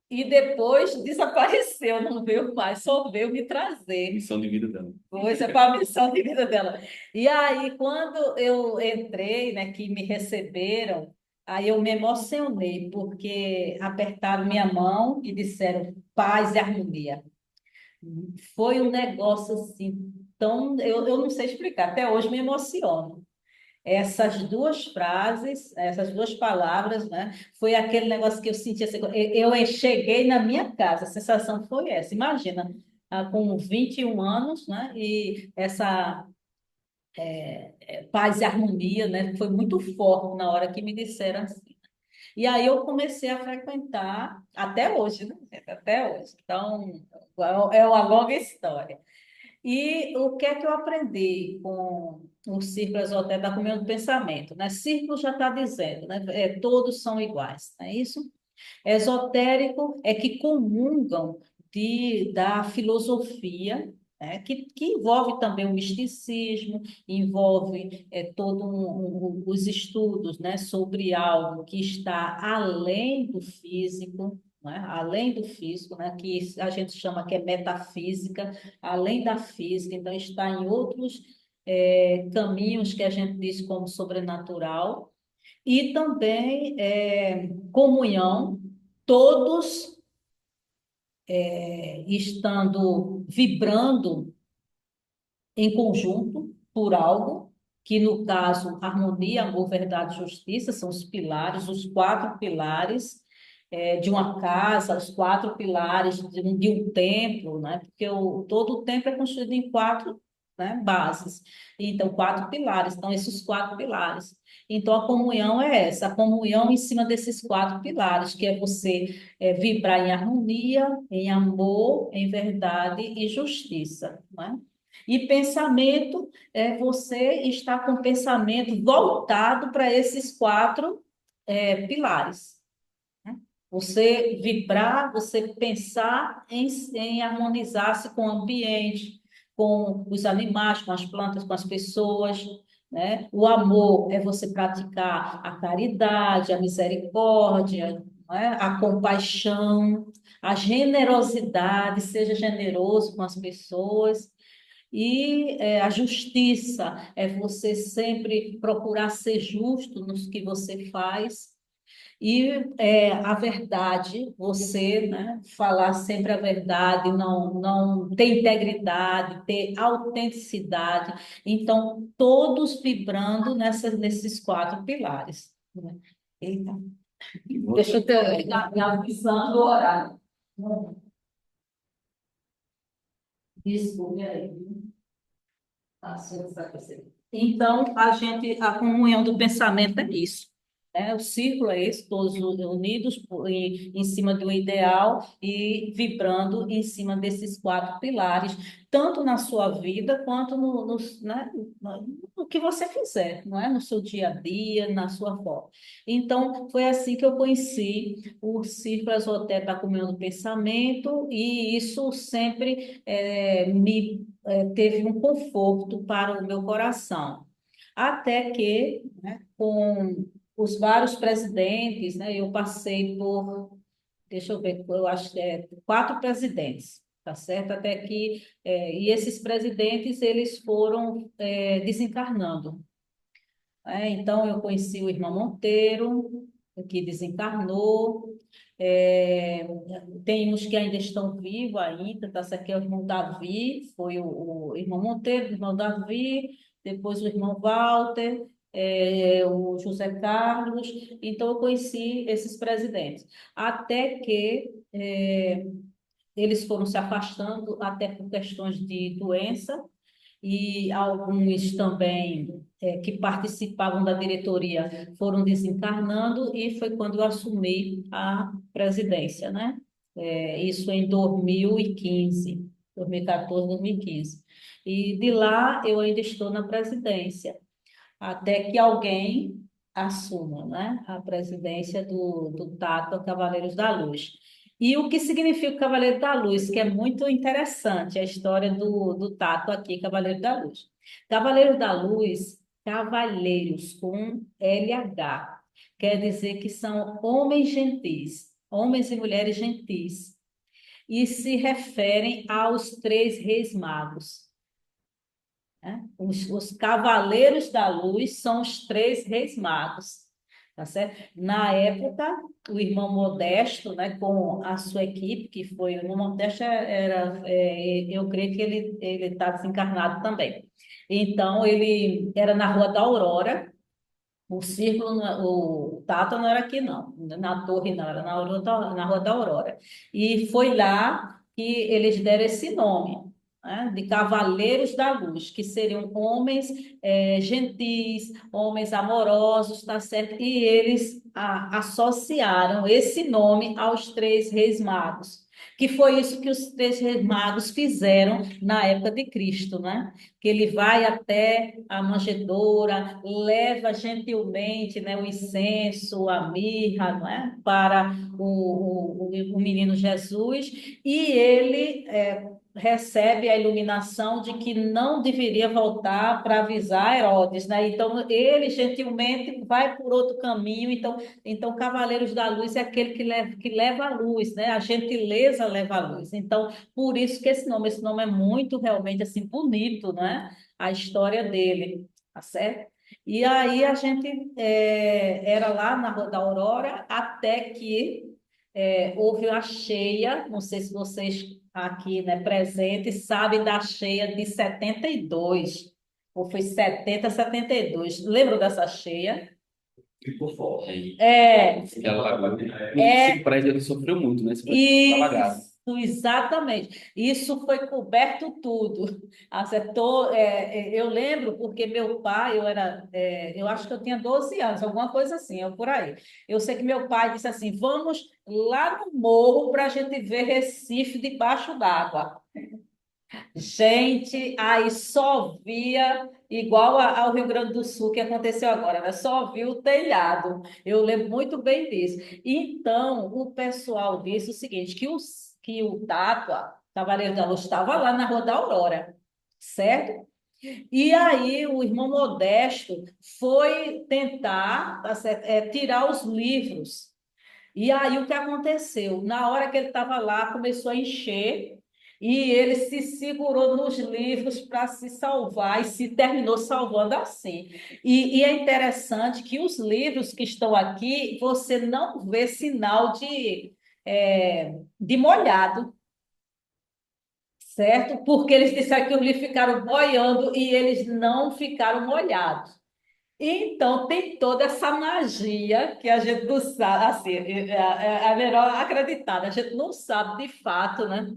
E depois desapareceu, não veio mais, só veio me trazer.
missão de vida dela.
Foi, isso é para a missão de vida dela. E aí, quando eu entrei, né, que me receberam, aí eu me emocionei, porque apertaram minha mão e disseram paz e harmonia. Foi um negócio assim, tão. Eu não sei explicar, até hoje me emociono. Essas duas frases, essas duas palavras, né? Foi aquele negócio que eu senti assim, eu cheguei na minha casa, a sensação foi essa. Imagina, com 21 anos, né? E essa paz e harmonia, né? Foi muito forte na hora que me disseram assim. E aí eu comecei a frequentar até hoje, né? Até hoje. Então, é uma longa história. E o que é que eu aprendi com o círculo esotérico da comunhão do pensamento, né? Círculo já está dizendo, né? Todos são iguais, não é isso? Esotérico é que comungam da filosofia, né? Que envolve também o misticismo, envolve os estudos, né? Sobre algo que está além do físico, né? Além do físico, né? Que a gente chama que é metafísica, além da física, então está em outros caminhos que a gente diz como sobrenatural, e também comunhão, todos estando vibrando em conjunto por algo, que no caso, harmonia, amor, verdade e justiça são os pilares, os quatro pilares de uma casa, os quatro pilares de um templo, né? Porque todo o templo é construído em quatro, né, bases. Então, quatro pilares. Então, esses quatro pilares. Então, a comunhão é essa, a comunhão em cima desses quatro pilares, que é você vibrar em harmonia, em amor, em verdade e justiça, né? E pensamento é você estar com o pensamento voltado para esses quatro pilares, né? Você vibrar, você pensar em harmonizar-se com o ambiente, com os animais, com as plantas, com as pessoas, né? O amor é você praticar a caridade, a misericórdia, né? A compaixão, a generosidade, seja generoso com as pessoas. E a justiça é você sempre procurar ser justo no que você faz. E a verdade, você, né, falar sempre a verdade, não ter integridade, ter autenticidade. Então, todos vibrando nesses quatro pilares, né? Eita, deixa eu ter a visão do horário. Desculpe aí. Então, a comunhão do pensamento é isso, né? O círculo é esse, todos unidos em cima do ideal e vibrando em cima desses quatro pilares, tanto na sua vida quanto né, no que você fizer, não é? No seu dia a dia, na sua forma. Então, foi assim que eu conheci o círculo esotérico da comunhão do pensamento, e isso sempre me teve um conforto para o meu coração. Até que, né, com os vários presidentes, né, eu passei por, deixa eu ver, eu acho que quatro presidentes, tá certo? Até que, e esses presidentes, eles foram desencarnando. Então, eu conheci o irmão Monteiro, que desencarnou. É, tem uns que ainda estão vivos ainda, tá certo? Que é o irmão Davi, foi o irmão Monteiro, o irmão Davi, depois o irmão Walter, o José Carlos. Então, eu conheci esses presidentes. Até que eles foram se afastando, até por questões de doença, e alguns também que participavam da diretoria foram desencarnando, e foi quando eu assumi a presidência, né? Isso em 2015, 2014, 2015. E de lá eu ainda estou na presidência, até que alguém assuma, né, a presidência do TACA Cavaleiros da Luz. E o que significa o Cavaleiro da Luz, que é muito interessante a história do Tato aqui, Cavaleiro da Luz. Cavaleiro da Luz, cavaleiros com LH, quer dizer que são homens gentis, homens e mulheres gentis, e se referem aos três reis magos, né? Os cavaleiros da luz são os três reis magos, tá certo? Na época, o irmão Modesto, né, com a sua equipe, que foi o irmão Modesto, eu creio que ele está desencarnado também. Então, ele era na Rua da Aurora. O círculo, o Tata não era aqui, não, na torre não, era na Rua da Aurora. E foi lá que eles deram esse nome, né, de Cavaleiros da Luz, que seriam homens gentis, homens amorosos, tá certo? E eles associaram esse nome aos três reis magos, que foi isso que os três reis magos fizeram na época de Cristo, né? Que ele vai até a manjedoura, leva gentilmente, né, o incenso, a mirra, não é? Para o menino Jesus, e ele recebe a iluminação de que não deveria voltar para avisar Herodes, né? Então ele gentilmente vai por outro caminho. Então Cavaleiros da Luz é aquele que leva a luz, né? A gentileza leva a luz. Então por isso que esse nome é muito realmente assim bonito, né? A história dele, tá certo? E aí a gente era lá na Rua da Aurora, até que houve a cheia, não sei se vocês aqui, né, presentes sabem da cheia de 72, ou foi 70, 72. Lembram dessa cheia?
Ficou forte.
É,
Esse prédio ele sofreu muito, né? Esse prédio foi alagado.
isso, exatamente. Isso foi coberto tudo. Acertou. Eu lembro porque meu pai, eu acho que eu tinha 12 anos, alguma coisa assim, eu por aí. Eu sei que meu pai disse assim: vamos lá no morro para a gente ver Recife debaixo d'água. Gente, aí só via, igual ao Rio Grande do Sul, que aconteceu agora, né? Só viu o telhado. Eu lembro muito bem disso. Então, o pessoal disse o seguinte, que o Tátua, Cavaleiro da Luz, estava lá na Rua da Aurora, certo? E aí o irmão Modesto foi tentar, tá certo, tirar os livros. E aí o que aconteceu? Na hora que ele estava lá, começou a encher, e ele se segurou nos livros para se salvar, e se terminou salvando assim. E é interessante que os livros que estão aqui, você não vê sinal de molhado, certo? Porque eles disseram que os livros ficaram boiando e eles não ficaram molhados. Então, tem toda essa magia que a gente não sabe, assim, é melhor acreditar, né? A gente não sabe de fato, né?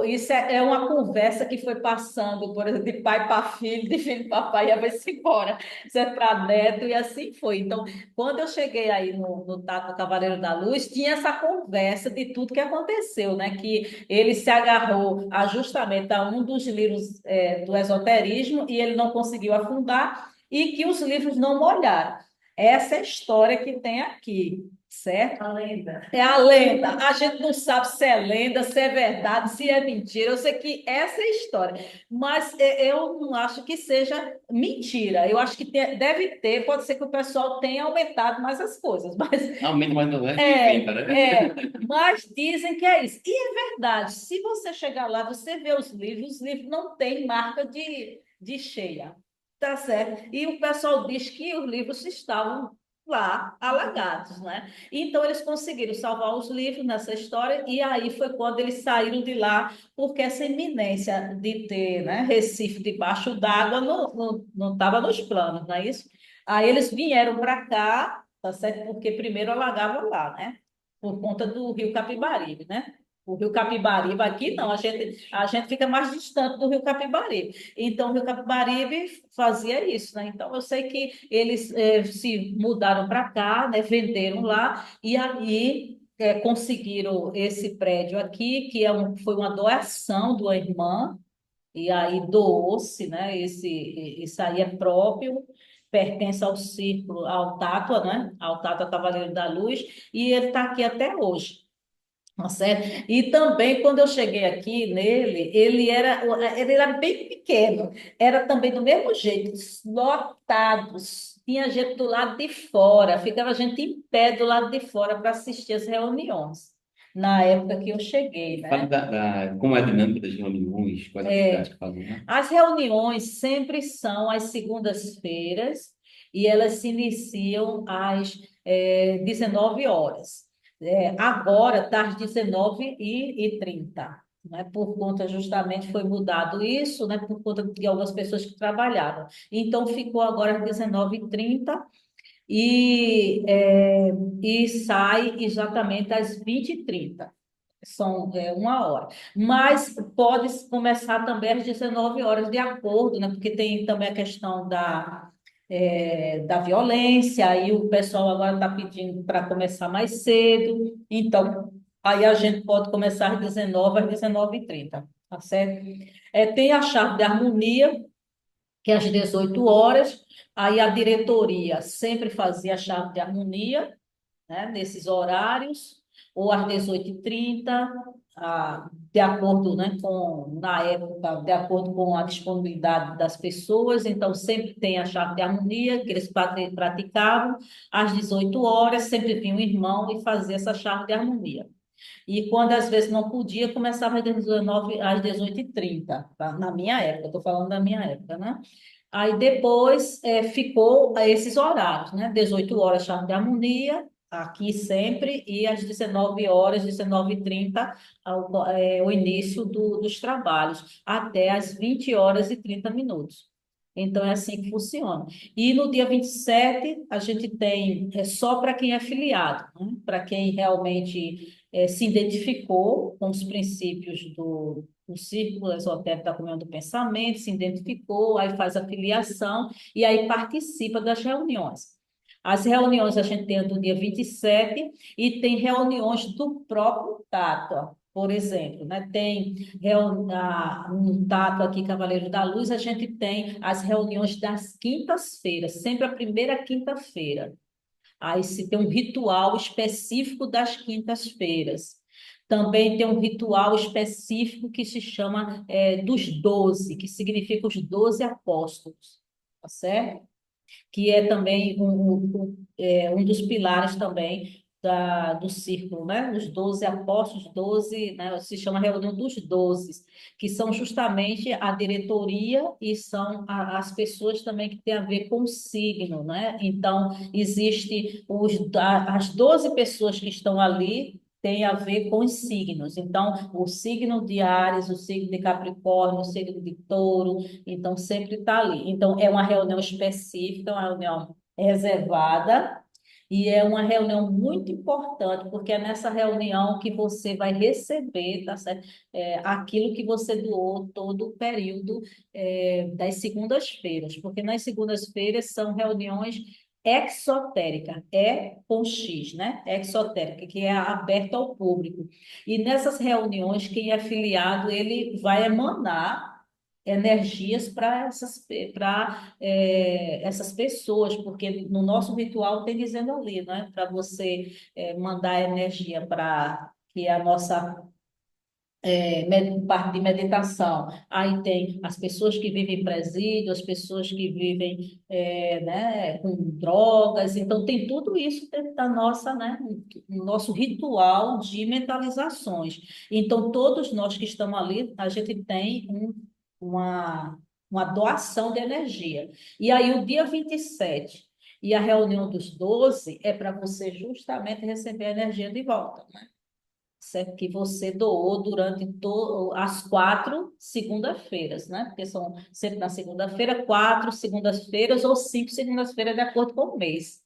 Isso é uma conversa que foi passando, por exemplo, de pai para filho, de filho para pai, e vai-se embora. Isso é para neto, e assim foi. Então, quando eu cheguei aí no Tato Cavaleiro da Luz, tinha essa conversa de tudo que aconteceu, né? Que ele se agarrou justamente a um dos livros do esoterismo e ele não conseguiu afundar, e que os livros não molharam. Essa é a história que tem aqui, certo?
A lenda.
É a lenda. A gente não sabe se é lenda, se é verdade, se é mentira. Eu sei que essa é a história. Mas eu não acho que seja mentira. Eu acho que deve ter, pode ser que o pessoal tenha aumentado mais as coisas. Mas
Aumenta, mas não é inventa,
é,
né?
mas dizem que é isso. E é verdade. Se você chegar lá, você vê os livros não têm marca de cheia. Tá certo? E o pessoal diz que os livros estavam lá alagados, né? Então eles conseguiram salvar os livros nessa história e aí foi quando eles saíram de lá, porque essa iminência de ter, né, Recife debaixo d'água não estava nos planos, não é isso? Aí eles vieram para cá, tá certo? Porque primeiro alagava lá, né? Por conta do Rio Capibaribe, né? O Rio Capibaribe aqui não, a gente fica mais distante do Rio Capibaribe. Então, o Rio Capibaribe fazia isso, né? Então, eu sei que eles se mudaram para cá, né? Venderam lá, e aí conseguiram esse prédio aqui, que foi uma doação de uma irmã, e aí doou-se, né? Esse aí é próprio, pertence ao círculo, ao Tátua, né? Ao Tátua Cavaleiro da Luz, e ele está aqui até hoje. Tá certo? E também, quando eu cheguei aqui nele, ele era bem pequeno, era também do mesmo jeito, lotados. Tinha gente do lado de fora, ficava gente em pé do lado de fora para assistir as reuniões, na época que eu cheguei,
Fale
né?
como é a dinâmica das reuniões, quais atividades que fazem lá.
As reuniões sempre são às segundas-feiras e elas se iniciam às 19 horas. Agora está às 19h30, né? Por conta justamente foi mudado isso, né? Por conta de algumas pessoas que trabalharam. Então ficou agora às 19h30 e sai exatamente às 20h30. São 1 hora. Mas pode começar também às 19 horas, de acordo, né? Porque tem também a questão da violência, aí o pessoal agora está pedindo para começar mais cedo. Então, aí a gente pode começar às 19h30, tá certo? Tem a chave de harmonia, que é às 18 horas. Aí a diretoria sempre fazia a chave de harmonia, né, nesses horários, ou às 18h30, de acordo, né, na época, de acordo com a disponibilidade das pessoas. Então, sempre tem a chave de harmonia que eles praticavam. Às 18 horas, sempre vinha um irmão e fazia essa chave de harmonia. E quando às vezes não podia, começava às 18h30, tá? Na minha época, estou falando da minha época, né? Aí depois ficou esses horários, né? 18 horas, chave de harmonia, aqui sempre, e às 19 horas, 19h30, o início dos trabalhos, até às 20 horas e 30 minutos. Então, é assim que funciona. E no dia 27, a gente tem só para quem é filiado, né? Para quem realmente se identificou com os princípios do Círculo Esotérico da Comunhão do Pensamento, se identificou, aí faz a filiação e aí participa das reuniões. As reuniões a gente tem do dia 27 e tem reuniões do próprio Tato. Por exemplo, né? Tem no Tato aqui, Cavaleiro da Luz, a gente tem as reuniões das quintas-feiras, sempre a primeira quinta-feira. Aí se tem um ritual específico das quintas-feiras. Também tem um ritual específico que se chama dos 12, que significa os 12 apóstolos, tá certo? Que é também um dos pilares também do círculo, né? Os 12 apóstolos, 12, né? Se chama reunião dos 12, que são justamente a diretoria e são as pessoas também que têm a ver com o signo, né? Então, existe as 12 pessoas que estão ali tem a ver com os signos. Então, o signo de Áries, o signo de Capricórnio, o signo de Touro, então sempre está ali. Então, é uma reunião específica, uma reunião reservada, E é uma reunião muito importante, porque é nessa reunião que você vai receber, tá certo? Aquilo que você doou todo o período, das segundas-feiras, porque nas segundas-feiras são reuniões exotérica, é com X, né? Exotérica, que é aberta ao público. E nessas reuniões, quem é filiado, ele vai emanar energias para essas pessoas, porque no nosso ritual tem dizendo ali, né? Para você mandar energia para que a nossa parte de meditação. Aí tem as pessoas que vivem em presídio, as pessoas que vivem né, com drogas. Então, tem tudo isso dentro da nossa, né, no nosso ritual de mentalizações. Então, todos nós que estamos ali, a gente tem uma doação de energia. E aí, o dia 27 e a reunião dos 12 é para você justamente receber a energia de volta, né? Certo? Que você doou durante as 4 segunda-feiras, né? Porque são sempre na segunda-feira, 4 segundas-feiras ou 5 segundas-feiras, de acordo com o mês.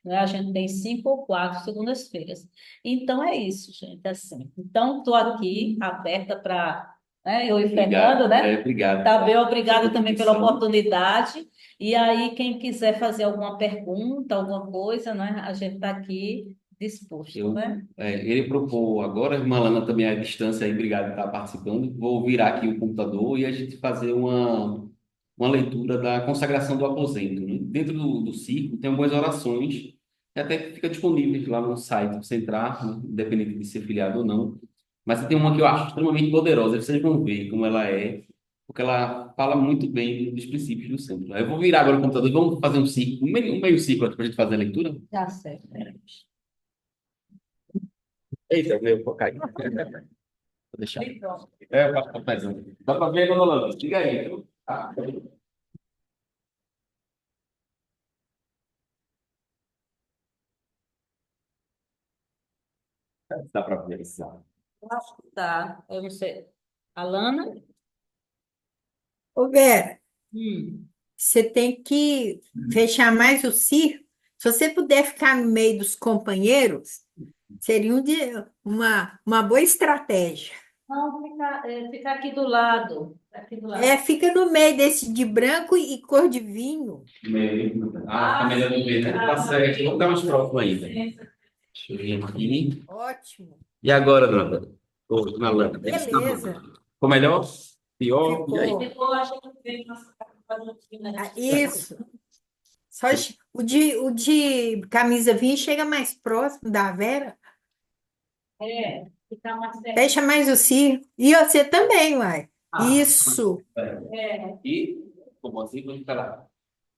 Né? A gente tem 5 ou 4 segundas-feiras. Então, é isso, gente, assim. Então, estou aqui aberta para, né, eu e Fernando,
Obrigado.
né?
Obrigado
Tá bem,
pela
obrigado também pela
contribuição.
oportunidade. E aí, quem quiser fazer alguma pergunta, alguma coisa, né? A gente está aqui disposto, né?
Ele propôs agora, irmã Lana, também à distância aí, obrigado por estar participando. Vou virar aqui o computador e a gente fazer uma leitura da consagração do aposento, né? Dentro do ciclo tem algumas orações, que até fica disponíveis lá no site, para você entrar, né? Independente de ser filiado ou não. Mas tem uma que eu acho extremamente poderosa, vocês vão ver como ela é, porque ela fala muito bem dos princípios do centro. Eu vou virar agora o computador e vamos fazer um ciclo, um meio ciclo para a gente fazer a leitura.
Tá certo.
Eita, meu, vou cair. Vou deixar.
E pronto.
Eu faço papelzão. Dá pra ver, dona Lana? Diga aí. Viu? Ah, dá pra ver isso.
Acho que tá. Eu não sei. Alana?
Ô, Vera,
Hum.
você tem que fechar mais o circo. Se você puder ficar no meio dos companheiros, seria uma boa estratégia.
Não, ficar aqui do lado. Aqui do lado.
Fica no meio desse de branco e cor de vinho.
Meio. Ah, tá melhor de ver, né? Tá certo. Vamos dar mais próximo ainda.
Licença.
Deixa eu ver aqui.
Ótimo.
E agora, dona Lana? Ô, dona Lana.
Beleza.
Ficou melhor? Pior? E aí?
Ficou.
Depois eu acho que eu vejo nossa casa, né?
Isso. O de camisa vinho chega mais próximo da Vera.
Ficar mais perto.
Fecha mais o circo. E você também, uai.
Ah,
Isso.
e, como assim, vamos ficar lá.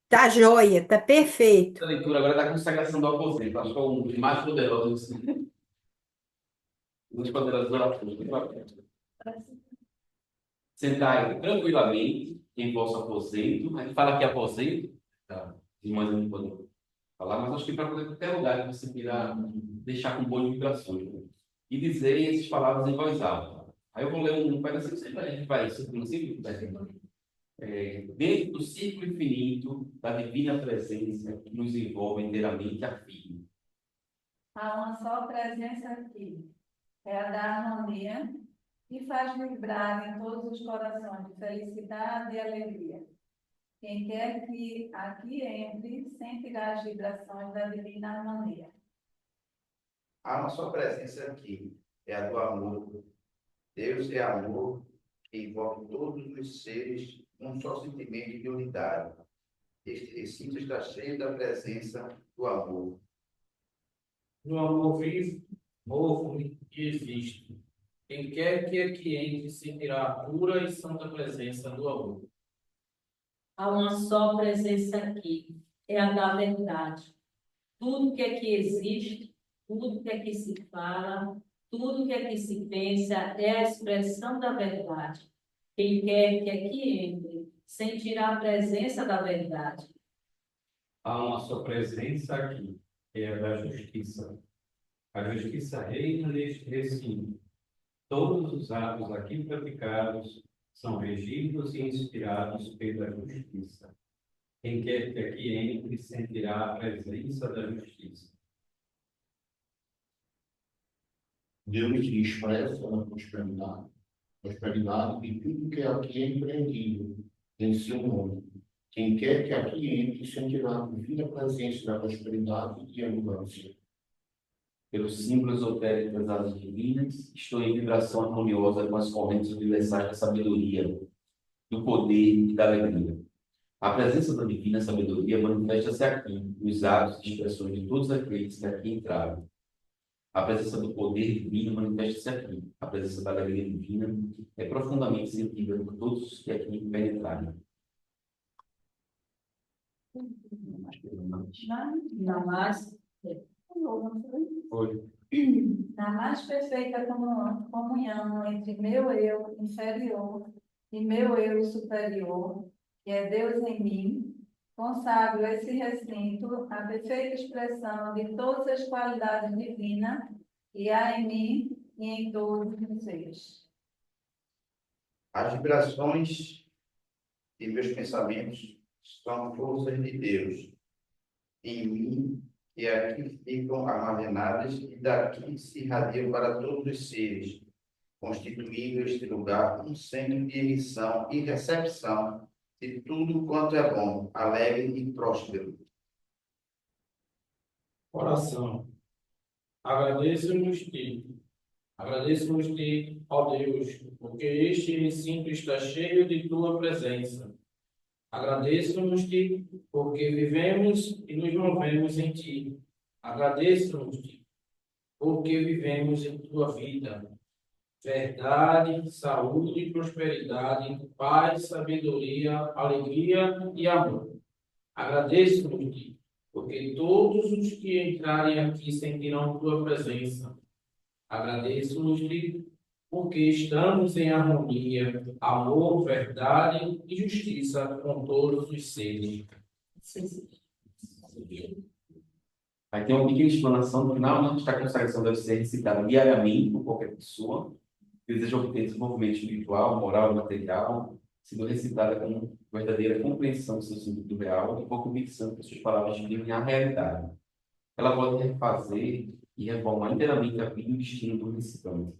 Tá joia, tá perfeito.
A leitura agora é da consagração do aposento. Acho que é um dos mais poderosos, assim. Um dos poderosos orações. Sentai tranquilamente em vosso aposento. A gente fala aqui aposento, tá? As irmãs não podem falar, mas acho que para poder qualquer lugar que você queira deixar com boas vibrações, né? E dizer essas palavras em voz alta. Aí eu vou ler um pedacinho, sempre a gente vai círculo, dentro do círculo infinito da divina presença que nos envolve inteiramente, afirmo.
Há uma só presença aqui, é a da harmonia, que faz vibrar em todos os corações de felicidade e alegria. Quem quer que aqui entre, sentirá as vibrações da divina harmonia.
Há uma só presença aqui, é a do amor. Deus é amor que envolve todos os seres num só sentimento de unidade. Este recinto está cheio da presença do amor.
No amor vivo, novo e existe. Quem quer que aqui entre sentirá a pura e santa presença do amor.
Há uma só presença aqui, é a da verdade. Tudo que aqui existe, tudo que aqui se fala, tudo que aqui se pensa é a expressão da verdade. Quem quer que aqui entre, sentirá a presença da verdade.
Há uma só presença aqui, que é a da justiça. A justiça reina neste recinto. Todos os atos aqui praticados são regidos e inspirados pela justiça. Quem quer que aqui entre sentirá a presença da justiça.
Deus expressa a prosperidade de tudo que aqui é empreendido em seu nome. Quem quer que aqui entre sentirá a divina presença da prosperidade e abundância.
Pelos símbolos esotéricos das asas divinas, estou em vibração harmoniosa com as correntes universais da sabedoria, do poder e da alegria. A presença da divina sabedoria manifesta-se aqui, nos atos e expressões de todos aqueles que aqui entraram. A presença do poder divino manifesta-se aqui. A presença da alegria divina é profundamente sentida por todos os que aqui penetrarem.
Namastê.
Foi.
Na mais perfeita comunhão entre meu eu inferior e meu eu superior, que é Deus em mim, consagro esse recinto à perfeita expressão de todas as qualidades divinas que há em mim e em todos os seres.
As vibrações e meus pensamentos são forças de Deus em mim e aqui ficam armazenadas e daqui se irradiam para todos os seres, constituindo este lugar um centro de emissão e recepção de tudo quanto é bom, alegre e próspero.
Oração. Agradeço-nos-te, ó Deus, porque este recinto está cheio de tua presença. Agradeço-nos-te, porque vivemos e nos movemos em ti. Agradeço-nos-te, porque vivemos em tua vida. Verdade, saúde, prosperidade, paz, sabedoria, alegria e amor. Agradeço-te, porque todos os que entrarem aqui sentirão tua presença. Agradeço-te, porque estamos em harmonia, amor, verdade e justiça com todos os seres.
Aí tem uma pequena explanação no final, né? A consagração deve ser recitada diariamente por qualquer pessoa que deseja obter desenvolvimento espiritual, moral e material, sendo recitada com verdadeira compreensão do seu sentido real e com convicção que suas palavras vivem a realidade. Ela pode refazer e reformar inteiramente a vida e o destino do recitante.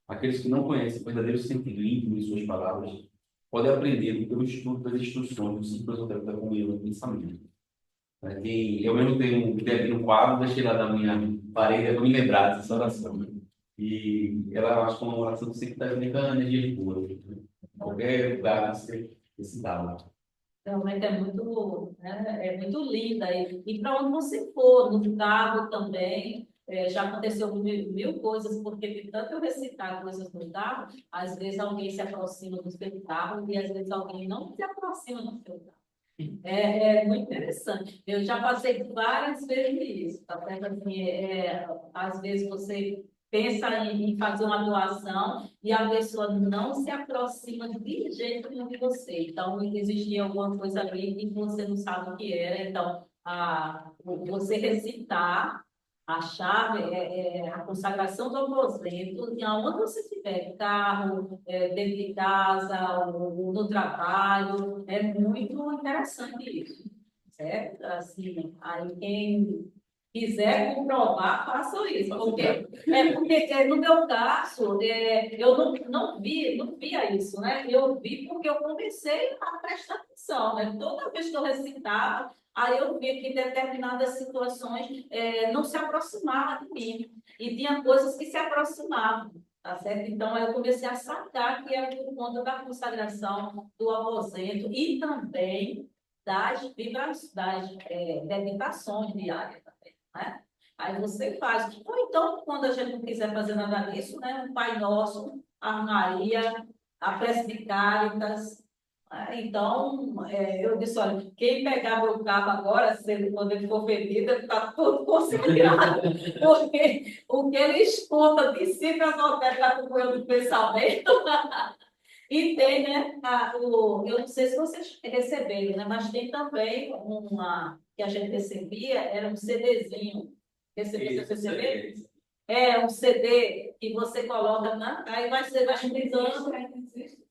Aqueles que não conhecem o verdadeiro sentido íntimo de suas palavras podem aprender pelo estudo das instruções do ciclo esotérico da comunhão do pensamento. Eu mesmo tenho aqui no quadro, deixei lá da minha parede para me lembrar dessa oração. Né? E ela, acho que é uma oração que sempre está ligando energia pura. Qualquer lugar que você recitar.
Realmente é muito linda. E para onde você for, no carro também, já aconteceu mil coisas, porque de tanto eu recitar coisas no carro, às vezes alguém se aproxima do seu carro e às vezes alguém não se aproxima do seu carro. É muito interessante. Eu já passei várias vezes isso, tá certo? Assim, às vezes você pensa em fazer uma doação e a pessoa não se aproxima de jeito nenhum de você. Então, existia alguma coisa ali que você não sabe o que era. Então, você recitar a chave, a consagração do aposento, e aonde você estiver, carro, dentro de casa, ou no trabalho, é muito interessante isso, certo? Assim, aí quem quiser comprovar, façam isso, porque no meu caso, eu não via isso, né? Eu vi porque eu comecei a prestar atenção, né? Toda vez que eu recitava, aí eu via que determinadas situações não se aproximavam de mim, e tinha coisas que se aproximavam, tá certo? Então, eu comecei a sacar que era por conta da consagração do aposento e também das vibrações, das meditações diárias também, né? Aí você faz. Ou então, quando a gente não quiser fazer nada disso, né? Um Pai Nosso, a Maria, a prece de Cáritas. Então, eu disse, olha, quem pegar meu carro agora, quando ele for ferido, está todo considerado, porque o que ele escuta de si, a esotérica está com o do pensamento, e tem, né, eu não sei se vocês receberam, né, mas tem também uma que a gente recebia, era um CDzinho, você recebeu? Um CD que você coloca, né? Aí você vai escutando.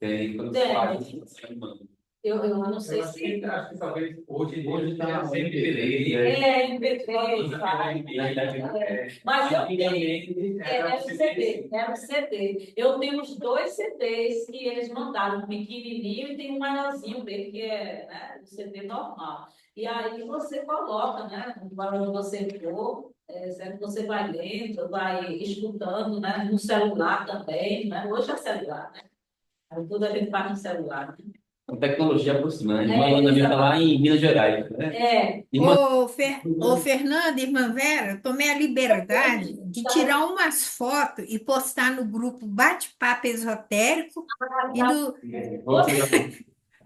Tem, quando
Tem.
faz, você manda.
Eu não sei
Eu acho
se...
acho que talvez hoje
Hoje tá
sempre
MP3,
É, MP3, sabe? Mas eu tenho,
Antigamente
era um CD, era um CD. Eu tenho os 2 CDs que eles mandaram, um pequenininho e tem um maiorzinho dele, que é, né, um CD normal. E aí você coloca, né, onde você for, sempre você vai lendo, vai escutando, né, no celular também, né? Hoje é celular, né? Aí tudo a gente faz no celular.
A tecnologia aproxima, né? Irmã
É,
Ana minha tá lá em Minas Gerais, né?
é,
Irmã,
Ô, Fernanda, irmã Vera, tomei a liberdade de tirar umas fotos e postar no grupo Bate-Papo Esotérico e no...
vamos tirar.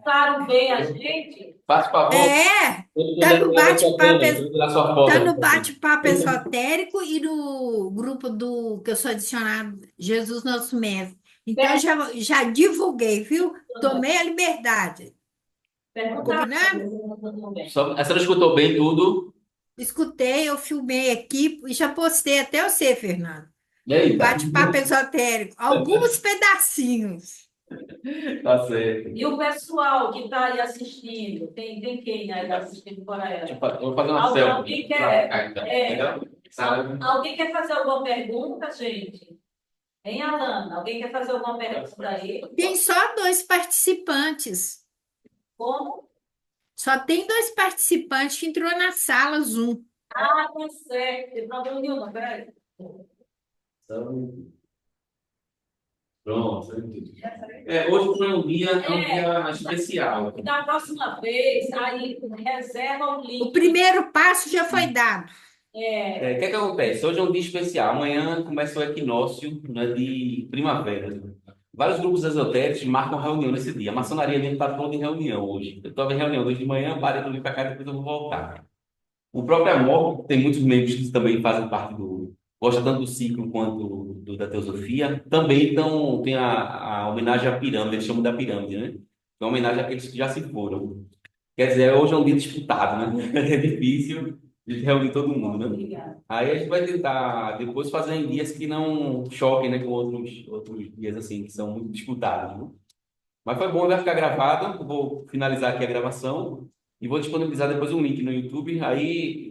claro, bem a gente.
Faça favor,
É,
quando
tá
puder
no
tirar da sua
Bate-Papo
câmera, quando tirar sua
tá
foto.
no Bate-Papo Esotérico e no grupo do que eu sou adicionado, Jesus Nosso Mestre. Então, eu já divulguei, viu? Tomei a liberdade.
Perguntar.
Combinado?
A senhora escutou bem tudo?
Escutei, eu filmei aqui e já postei até você, Fernando. No
Eita,
Bate-Papo Esotérico. Alguns pedacinhos.
tá certo.
E o pessoal que está aí assistindo, tem quem aí assistindo por aí?
Eu vou fazer uma
Alguém
selfie.
quer-
Pra cá, então.
é.
Legal? Sabe?
Alguém quer fazer alguma pergunta, gente? Hein, Alana? Alguém quer fazer alguma pergunta aí?
Tem só 2 participantes.
Como?
Só tem 2 participantes que entrou na sala Zoom.
Ah, tá certo. Tem problema nenhum, não, peraí.
Então, pronto. Hoje é um dia especial.
Da próxima vez, aí reserva o
O
link.
primeiro passo já foi dado.
O que é que acontece? Hoje é um dia especial. Amanhã começa o equinócio, né, de primavera. Vários grupos esotéricos marcam reunião nesse dia. A maçonaria mesmo está toda em reunião hoje. Eu estou em reunião hoje de manhã, parei para vir para cá e depois eu vou voltar. O próprio Amor tem muitos membros que também fazem parte do... Gosta tanto do ciclo quanto da teosofia. Também tem a homenagem à pirâmide, eles chamam da pirâmide, né? É uma homenagem àqueles que já se foram. Quer dizer, hoje é um dia disputado, né? É difícil de reunir todo mundo, né?
Obrigada.
Aí a gente vai tentar depois fazer em dias que não choquem, né, com outros dias assim, que são muito disputados, né? Mas foi bom, vai ficar gravado. Eu vou finalizar aqui a gravação e vou disponibilizar depois um link no YouTube. Aí